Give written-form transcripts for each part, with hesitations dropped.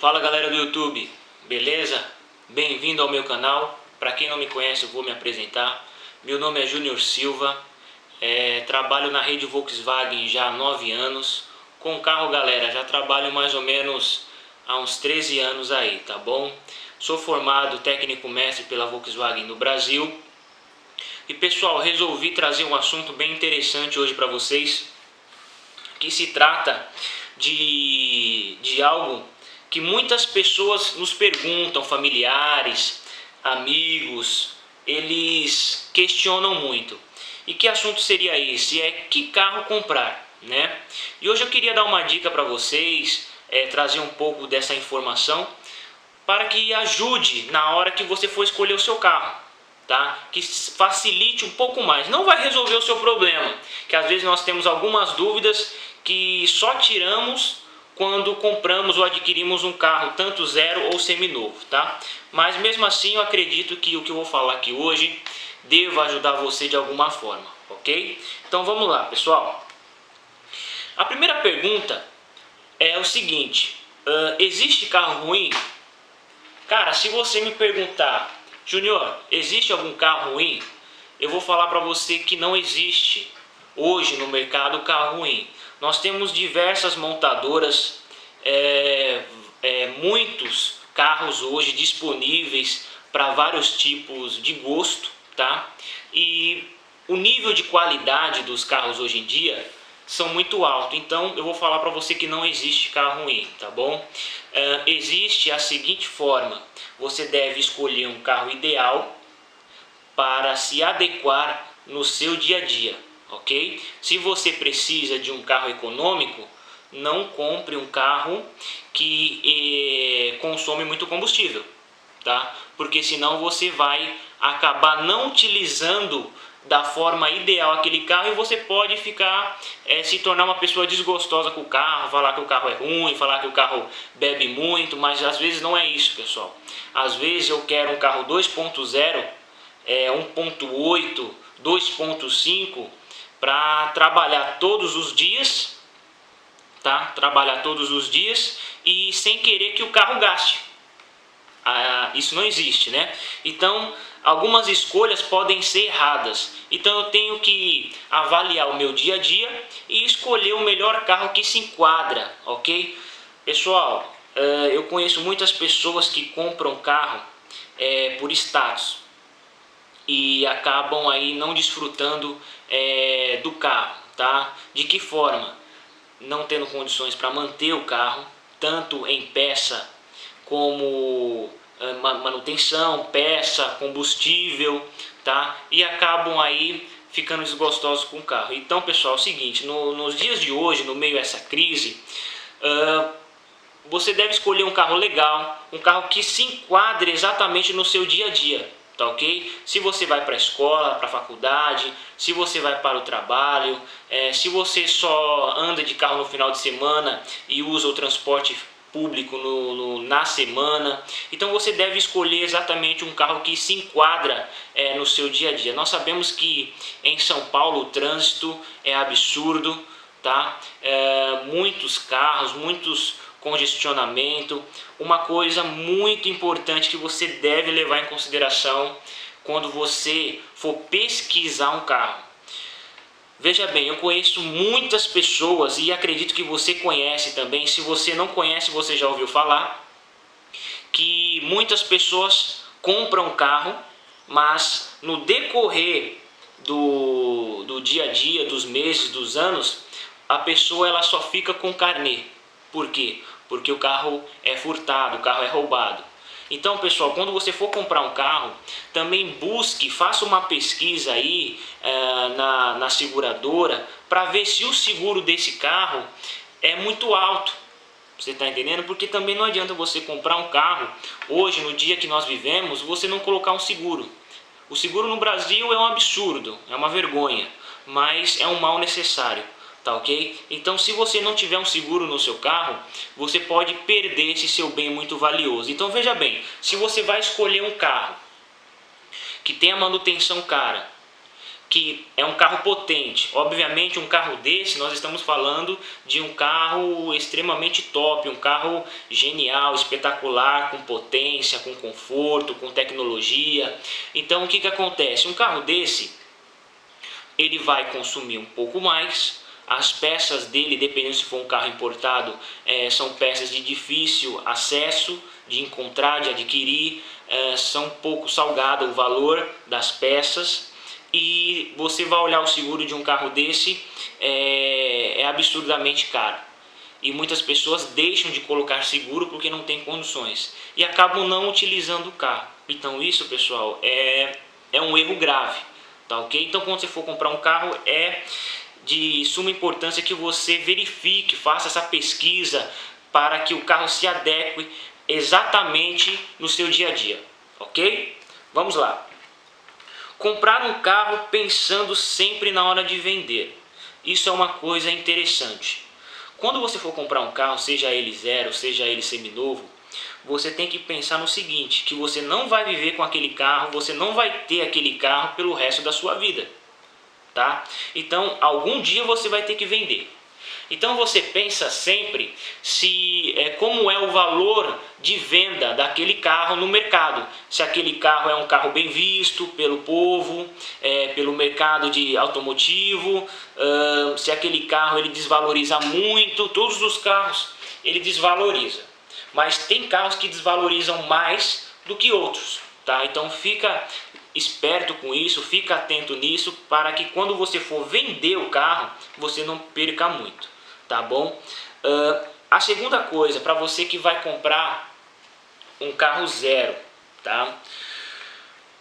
Fala galera do YouTube, beleza? Bem-vindo ao meu canal. Para quem não me conhece, eu vou me apresentar. Meu nome é Júnior Silva, trabalho na rede Volkswagen já há 9 anos. Com carro, galera, já trabalho mais ou menos há uns 13 anos aí, tá bom? Sou formado técnico mestre pela Volkswagen no Brasil. E pessoal, resolvi trazer um assunto bem interessante hoje para vocês, que se trata de algo que muitas pessoas nos perguntam, familiares, amigos, eles questionam muito. E que assunto seria esse? É que carro comprar, né? E hoje eu queria dar uma dica para vocês, trazer um pouco dessa informação para que ajude na hora que você for escolher o seu carro, tá? Que facilite um pouco mais. Não vai resolver o seu problema, que às vezes nós temos algumas dúvidas que só tiramos quando compramos ou adquirimos um carro, tanto zero ou seminovo, tá? Mas mesmo assim eu acredito que o que eu vou falar aqui hoje deva ajudar você de alguma forma, ok? Então vamos lá, pessoal. A primeira pergunta é o seguinte: existe carro ruim? Cara, se você me perguntar, Júnior, existe algum carro ruim? Eu vou falar para você que não existe hoje no mercado carro ruim. Nós temos diversas montadoras, muitos carros hoje disponíveis para vários tipos de gosto, tá? E o nível de qualidade dos carros hoje em dia são muito alto. Então eu vou falar para você que não existe carro ruim, tá bom? Existe a seguinte forma: você deve escolher um carro ideal para se adequar no seu dia a dia, ok? Se você precisa de um carro econômico, não compre um carro que consome muito combustível, tá? Porque senão você vai acabar não utilizando da forma ideal aquele carro e você pode ficar, se tornar uma pessoa desgostosa com o carro, falar que o carro é ruim, falar que o carro bebe muito, mas às vezes não é isso, pessoal. Às vezes eu quero um carro 2.0, 1.8, 2.5 para trabalhar todos os dias, tá? Trabalhar todos os dias e sem querer que o carro gaste. Isso não existe, né? Então algumas escolhas podem ser erradas. Então eu tenho que avaliar o meu dia a dia e escolher o melhor carro que se enquadra, ok? Pessoal, eu conheço muitas pessoas que compram carro por status e acabam aí não desfrutando do carro, tá? De que forma? Não tendo condições para manter o carro, tanto em peça como manutenção, peça, combustível, tá? E acabam aí ficando desgostosos com o carro. Então, pessoal, é o seguinte: nos dias de hoje, no meio dessa crise, você deve escolher um carro legal, um carro que se enquadre exatamente no seu dia a dia, tá ok? Se você vai para a escola, para a faculdade, se você vai para o trabalho, se você só anda de carro no final de semana e usa o transporte público na semana, então você deve escolher exatamente um carro que se enquadra no seu dia a dia. Nós sabemos que em São Paulo o trânsito é absurdo, tá? Muitos carros, muitos congestionamento. Uma coisa muito importante que você deve levar em consideração quando você for pesquisar um carro. Veja bem, eu conheço muitas pessoas e acredito que você conhece também. Se você não conhece, você já ouviu falar que muitas pessoas compram carro, mas no decorrer do dia a dia, dos meses, dos anos, a pessoa ela só fica com carnê. Por quê? Porque o carro é furtado, o carro é roubado. Então, pessoal, quando você for comprar um carro, também faça uma pesquisa aí na seguradora para ver se o seguro desse carro é muito alto. Você está entendendo? Porque também não adianta você comprar um carro hoje, no dia que nós vivemos, você não colocar um seguro. O seguro no Brasil é um absurdo, é uma vergonha, mas é um mal necessário. Tá ok? Então, se você não tiver um seguro no seu carro, você pode perder esse seu bem muito valioso. Então, veja bem, se você vai escolher um carro que tenha manutenção cara, que é um carro potente. Obviamente um carro desse, nós estamos falando de um carro extremamente top, um carro genial, espetacular, com potência, com conforto, com tecnologia. Então o que acontece? Um carro desse, ele vai consumir um pouco mais. As peças dele, dependendo se for um carro importado, são peças de difícil acesso, de encontrar, de adquirir, são um pouco salgado o valor das peças. E você vai olhar o seguro de um carro desse, é absurdamente caro. E muitas pessoas deixam de colocar seguro porque não tem condições e acabam não utilizando o carro. Então isso, pessoal, é um erro grave, tá ok? Então quando você for comprar um carro, é de suma importância que você verifique, faça essa pesquisa para que o carro se adeque exatamente no seu dia a dia, ok? Vamos lá. Comprar um carro pensando sempre na hora de vender. Isso é uma coisa interessante. Quando você for comprar um carro, seja ele zero, seja ele seminovo, você tem que pensar no seguinte, que você não vai viver com aquele carro, você não vai ter aquele carro pelo resto da sua vida, tá? Então, algum dia você vai ter que vender. Então você pensa sempre como é o valor de venda daquele carro no mercado. Se aquele carro é um carro bem visto pelo povo, pelo mercado de automotivo, se aquele carro ele desvaloriza muito. Todos os carros ele desvaloriza, mas tem carros que desvalorizam mais do que outros, tá? Então fica esperto com isso, fica atento nisso, para que quando você for vender o carro, você não perca muito, tá bom? A segunda coisa, para você que vai comprar um carro zero, tá?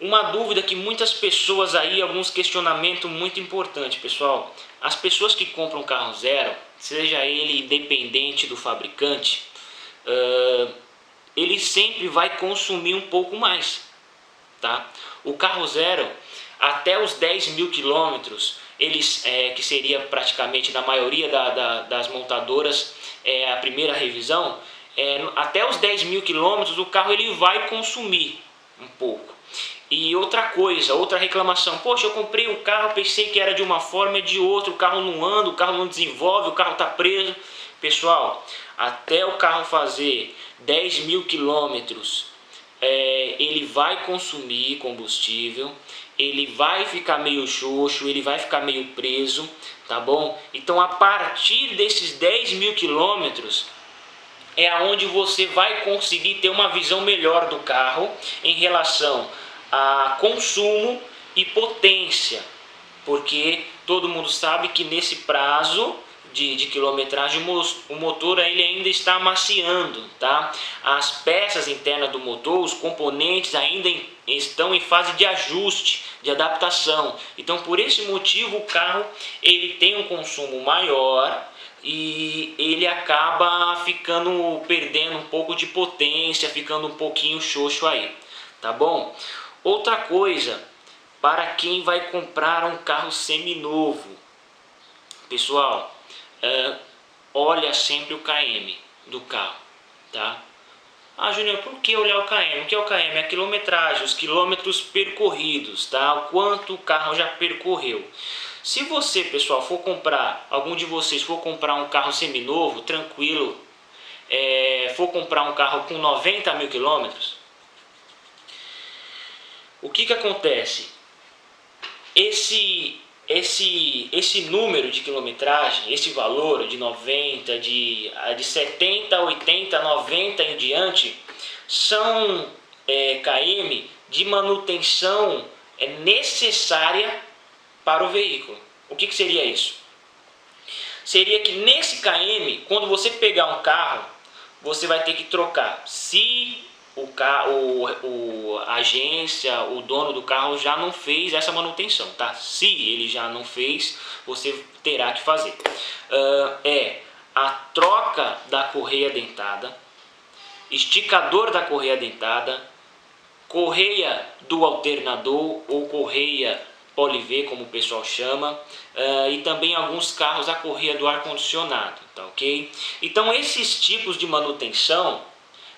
Uma dúvida que muitas pessoas aí, alguns questionamentos muito importantes, pessoal. As pessoas que compram um carro zero, seja ele independente do fabricante, ele sempre vai consumir um pouco mais, tá? O carro zero, até os 10 mil quilômetros, que seria praticamente na maioria das montadoras, a primeira revisão, até os 10 mil quilômetros o carro ele vai consumir um pouco. E outra coisa, outra reclamação, poxa, eu comprei um carro, pensei que era de uma forma e de outra, o carro não anda, o carro não desenvolve, o carro está preso. Pessoal, até o carro fazer 10 mil quilômetros, ele vai consumir combustível, ele vai ficar meio xoxo, ele vai ficar meio preso, tá bom? Então a partir desses 10 mil quilômetros é aonde você vai conseguir ter uma visão melhor do carro em relação a consumo e potência, porque todo mundo sabe que nesse prazo de quilometragem o motor ele ainda está amaciando, tá? As peças internas do motor, os componentes ainda estão em fase de ajuste, de adaptação. Então por esse motivo o carro ele tem um consumo maior e ele acaba perdendo um pouco de potência, ficando um pouquinho xoxo aí, tá bom? Outra coisa, para quem vai comprar um carro seminovo, pessoal, olha sempre o KM do carro, tá? Ah, Júnior, por que olhar o KM? O que é o KM? É a quilometragem, os quilômetros percorridos, tá? O quanto o carro já percorreu. Se você, pessoal, algum de vocês for comprar um carro seminovo, tranquilo, for comprar um carro com 90 mil quilômetros, o que acontece? Esse número de quilometragem, esse valor de 90, de 70, 80, 90 em diante, são km de manutenção necessária para o veículo. O que seria isso? Seria que nesse km, quando você pegar um carro, você vai ter que trocar. Se a agência, o dono do carro já não fez essa manutenção, tá? Se ele já não fez, você terá que fazer. A troca da correia dentada, esticador da correia dentada, correia do alternador ou correia Poliv, como o pessoal chama, e também alguns carros a correia do ar-condicionado, tá ok? Então esses tipos de manutenção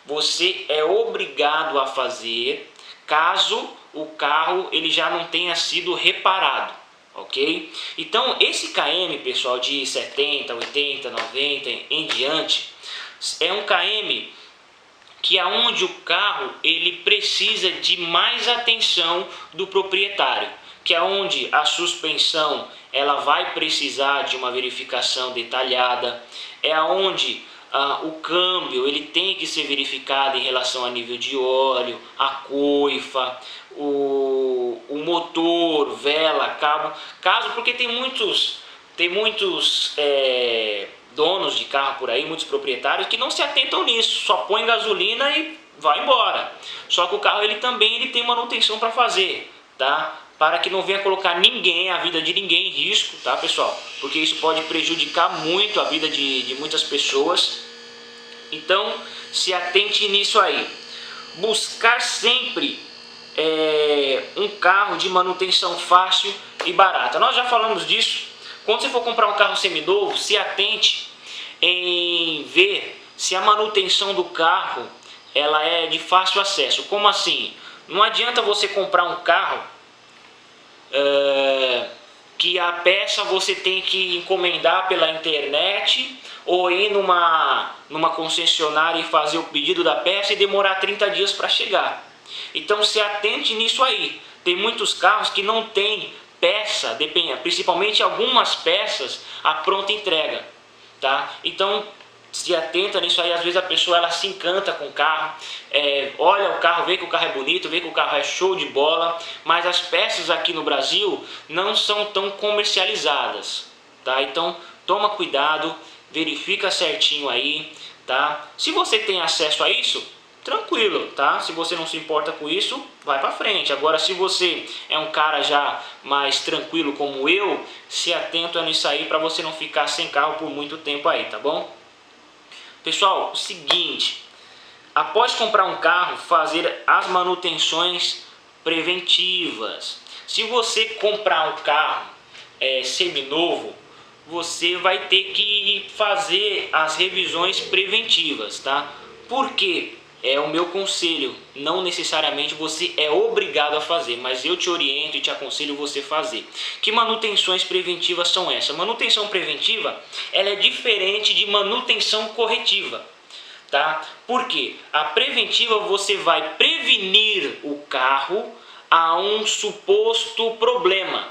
você é obrigado a fazer caso o carro ele já não tenha sido reparado, ok? Então esse KM, pessoal, de 70, 80, 90 em diante, é um KM que é onde o carro ele precisa de mais atenção do proprietário, que é onde a suspensão ela vai precisar de uma verificação detalhada, é onde o câmbio ele tem que ser verificado em relação a nível de óleo, a coifa, o motor, vela, cabo, porque tem muitos donos de carro por aí, muitos proprietários que não se atentam nisso, só põe gasolina e vai embora. Só que o carro ele também tem manutenção para fazer, tá? Para que não venha colocar ninguém, a vida de ninguém em risco, tá, pessoal? Porque isso pode prejudicar muito a vida de muitas pessoas. Então, se atente nisso aí. Buscar sempre um carro de manutenção fácil e barata. Nós já falamos disso. Quando você for comprar um carro seminovo, se atente em ver se a manutenção do carro ela é de fácil acesso. Como assim? Não adianta você comprar um carro que a peça você tem que encomendar pela internet ou ir numa concessionária e fazer o pedido da peça e demorar 30 dias para chegar. Então se atente nisso aí. Tem muitos carros que não tem peça, principalmente algumas peças, a pronta entrega, tá? Então se atenta nisso aí. Às vezes a pessoa ela se encanta com o carro, olha o carro, vê que o carro é bonito, vê que o carro é show de bola, mas as peças aqui no Brasil não são tão comercializadas, tá? Então toma cuidado, verifica certinho aí, tá? Se você tem acesso a isso, tranquilo, tá? Se você não se importa com isso, vai pra frente. Agora, se você é um cara já mais tranquilo como eu, se atenta nisso aí para você não ficar sem carro por muito tempo aí, tá bom? Pessoal, o seguinte, após comprar um carro, fazer as manutenções preventivas. Se você comprar um carro seminovo, você vai ter que fazer as revisões preventivas, tá? Por quê? É o meu conselho, não necessariamente você é obrigado a fazer, mas eu te oriento e te aconselho você fazer. Que manutenções preventivas são essas? Manutenção preventiva, ela é diferente de manutenção corretiva, tá? Por quê? A preventiva você vai prevenir o carro a um suposto problema,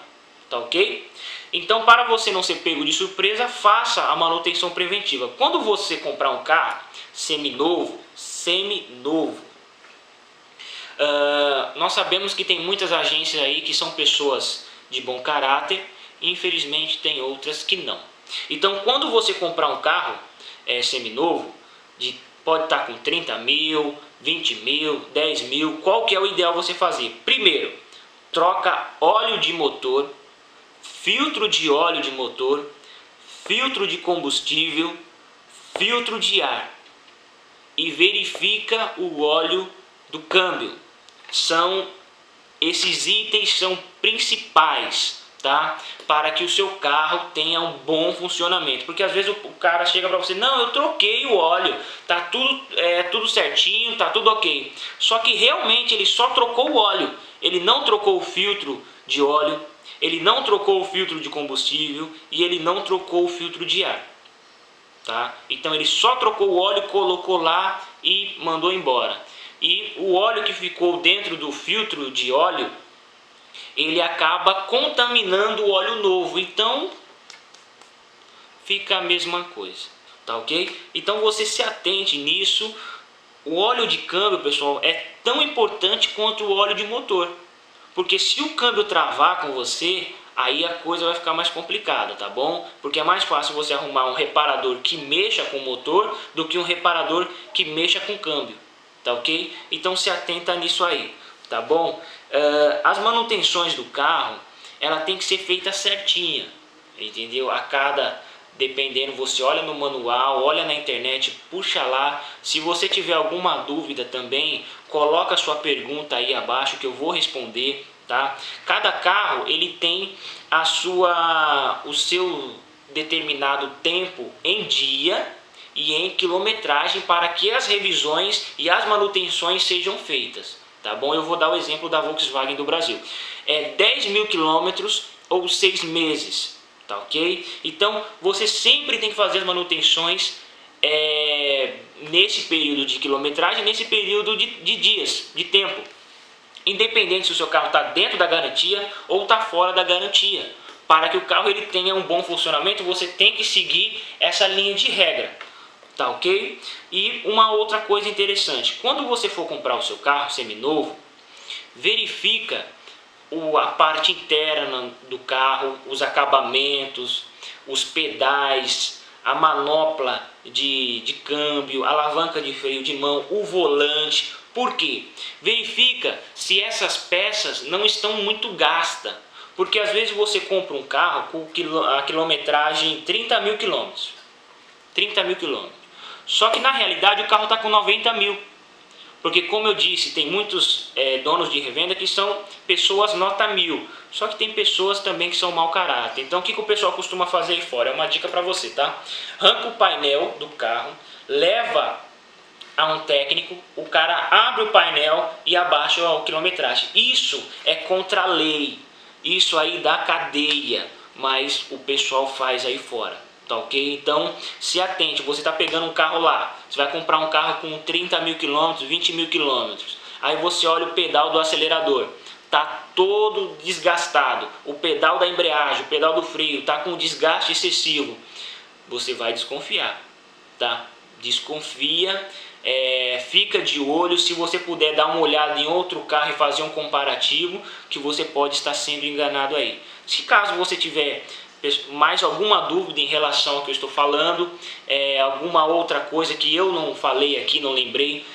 tá ok? Então, para você não ser pego de surpresa, faça a manutenção preventiva. Quando você comprar um carro seminovo, nós sabemos que tem muitas agências aí que são pessoas de bom caráter, e infelizmente tem outras que não. Então, quando você comprar um carro seminovo, pode estar com 30 mil, 20 mil, 10 mil, qual que é o ideal você fazer? Primeiro, troca óleo de motor, filtro de óleo de motor, filtro de combustível, filtro de ar e verifica o óleo do câmbio. Esses itens são principais, tá? Para que o seu carro tenha um bom funcionamento. Porque às vezes o cara chega para você, não, eu troquei o óleo, tá tudo certinho, tá tudo ok. Só que realmente ele só trocou o óleo, ele não trocou o filtro de óleo, ele não trocou o filtro de combustível e ele não trocou o filtro de ar, tá? Então ele só trocou o óleo, colocou lá e mandou embora. E o óleo que ficou dentro do filtro de óleo, ele acaba contaminando o óleo novo, então fica a mesma coisa, tá ok? Então você se atente nisso. O óleo de câmbio, pessoal, é tão importante quanto o óleo de motor, porque se o câmbio travar com você, aí a coisa vai ficar mais complicada, tá bom? Porque é mais fácil você arrumar um reparador que mexa com o motor do que um reparador que mexa com o câmbio, tá ok? Então se atenta nisso aí, tá bom? As manutenções do carro, ela tem que ser feita certinha, entendeu? Dependendo, você olha no manual, olha na internet, puxa lá. Se você tiver alguma dúvida também, coloca a sua pergunta aí abaixo que eu vou responder, tá? Cada carro ele tem o seu determinado tempo em dia e em quilometragem para que as revisões e as manutenções sejam feitas, tá bom? Eu vou dar o exemplo da Volkswagen do Brasil. 10 mil quilômetros ou 6 meses, tá ok? Então você sempre tem que fazer as manutenções nesse período de quilometragem, nesse período de dias, de tempo, independente se o seu carro está dentro da garantia ou está fora da garantia. Para que o carro ele tenha um bom funcionamento, você tem que seguir essa linha de regra, tá ok? E uma outra coisa interessante, quando você for comprar o seu carro seminovo, verifica a parte interna do carro, os acabamentos, os pedais, a manopla de câmbio, a alavanca de freio de mão, o volante. Por quê? Verifica se essas peças não estão muito gastas. Porque às vezes você compra um carro com a quilometragem 30 mil quilômetros. 30 mil quilômetros. Só que na realidade o carro está com 90 mil. Porque como eu disse, tem muitos donos de revenda que são pessoas nota 1000. Só que tem pessoas também que são mau caráter. Então o que o pessoal costuma fazer aí fora? É uma dica para você, tá? Arranca o painel do carro, leva a um técnico, o cara abre o painel e abaixa a quilometragem. Isso é contra a lei. Isso aí dá cadeia, mas o pessoal faz aí fora, tá ok? Então se atente, você está pegando um carro lá, você vai comprar um carro com 30 mil quilômetros, 20 mil quilômetros, aí você olha o pedal do acelerador, tá todo desgastado, o pedal da embreagem, o pedal do freio, tá com desgaste excessivo, você vai desconfiar, tá? Desconfia. Fica de olho, se você puder dar uma olhada em outro carro e fazer um comparativo, que você pode estar sendo enganado aí. Se caso você tiver mais alguma dúvida em relação ao que eu estou falando, alguma outra coisa que eu não falei aqui, não lembrei,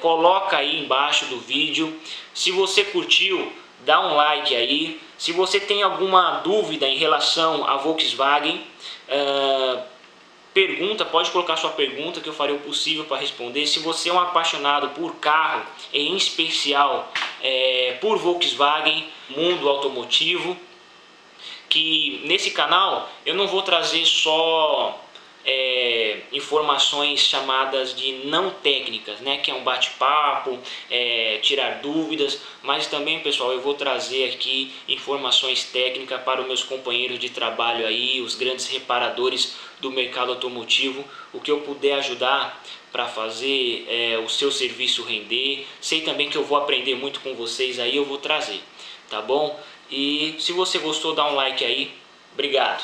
coloca aí embaixo do vídeo. Se você curtiu, dá um like aí. Se você tem alguma dúvida em relação à Volkswagen, pode colocar sua pergunta que eu farei o possível para responder. Se você é um apaixonado por carro, em especial por Volkswagen, mundo automotivo, que nesse canal eu não vou trazer só informações chamadas de não técnicas, né, que é um bate-papo, tirar dúvidas, mas também, pessoal, eu vou trazer aqui informações técnicas para os meus companheiros de trabalho aí, os grandes reparadores do mercado automotivo, o que eu puder ajudar para fazer o seu serviço render. Sei também que eu vou aprender muito com vocês aí, eu vou trazer, tá bom? E se você gostou, dá um like aí. Obrigado.